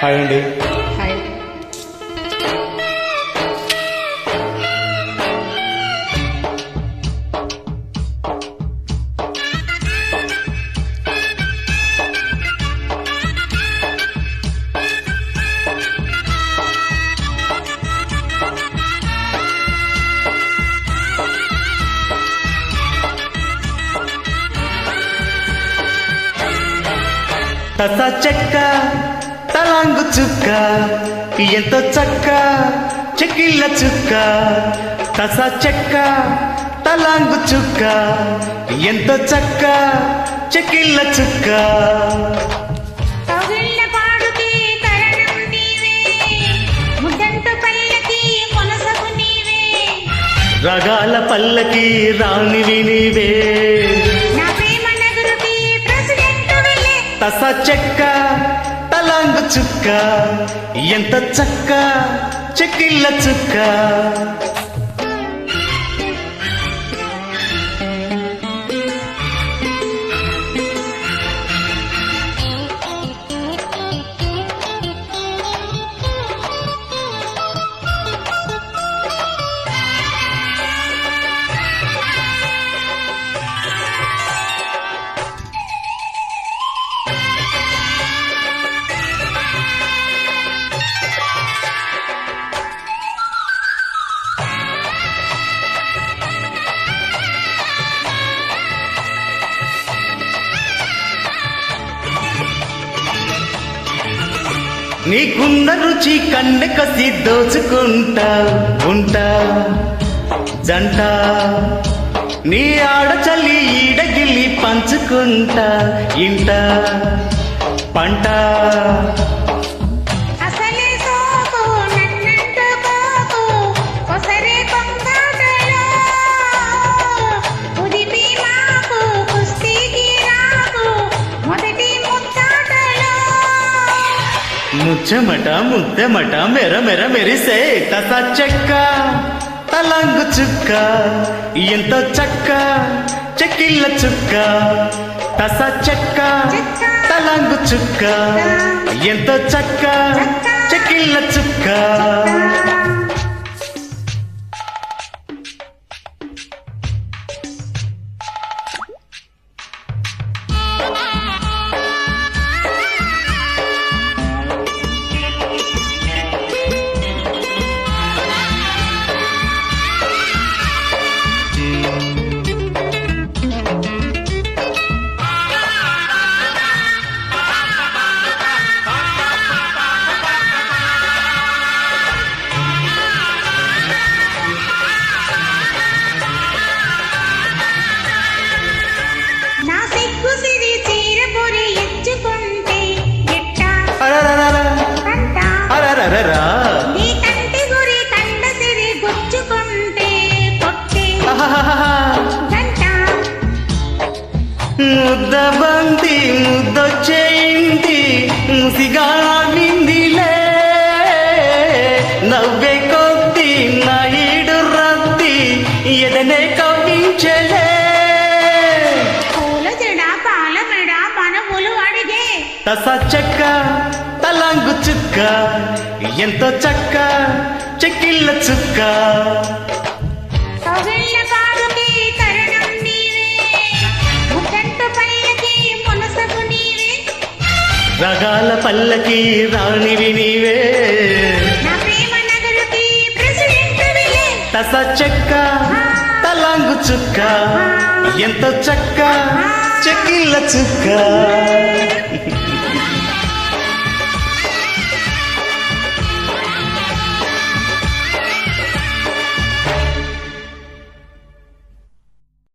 Hi అండి. Hi. తస చెక్క తలాంగు చుక్క ఎంతో చక్క చెక్కిళ్ళ చుక్క. తస చెక్క తలాంగు చుక్క ఎంతో చక్క చెక్కిళ్ళ చుక్క. కౌగిళ్ళ పాడుకి కరణం నీవే, ముద్దంట పల్లకి కొనసగు నీవే, రగాల పల్లకి రాణివి నీవే. నా ప్రేమ నగరుకి ప్రెసిడెంట్ వెళ్ళే. తస చెక్క తలాంగు చుక్క ఎంత చక్క చెక్కిళ్ళ చుక్క. నీకున్న రుచి కన్నె కసి దోచుకుంటా ఉంటా జంట. నీ ఆడచల్లి ఈడగిల్లి పంచుకుంటా ఇంట పంట. అసలే సోకు నన్నంటుకోకు, కొసరే కొంగాటలో ఉదిపి మాకు కుస్తీకి రాకు మొదటి ముద్దాటలో. ముచ్చమట ముద్దెమట మెర మెర మెరిసే తస చెక్క తలాంగు చుక్క ఎంతో చక్క చెక్కిళ్ళ చుక్క. తస చెక్క తలాంగు చుక్క ఎంతో చక్క చెక్కిళ్ళ చుక్క. నా సిగ్గు సిరి చీర పొరి ఎచ్చుకుంటే ఎట్టా కంట, అరరరరా నీ కంటి గురి కండ సిరి గుచ్చుకుంటే పొట్టే గంట. ముద్ద బంతి ముద్దొచ్చేయింది ముసిగా నిందిలే. నవ్వే కొద్ది నా ఈడు రద్ది ఎదనే కవ్వించలే. పూల జడ పాల మెడ మనములు అడిగే. తస చెక్క తలాంగు చుక్క ఎంతో చక్క చెక్కిళ్ళ చుక్క. కౌగిళ్ళ పాడుకి కరణం నీవే, ముద్దంట పల్లకి మునసగు నీవే, రగాల పల్లకి రాణివి నీవే. నా ప్రేమ నగరుకి ప్రెసిడెంట్ వెళ్ళే. తస చెక్క తలాంగు చుక్క ఎంతో చక్క చెక్కిళ్ళ చుక్క.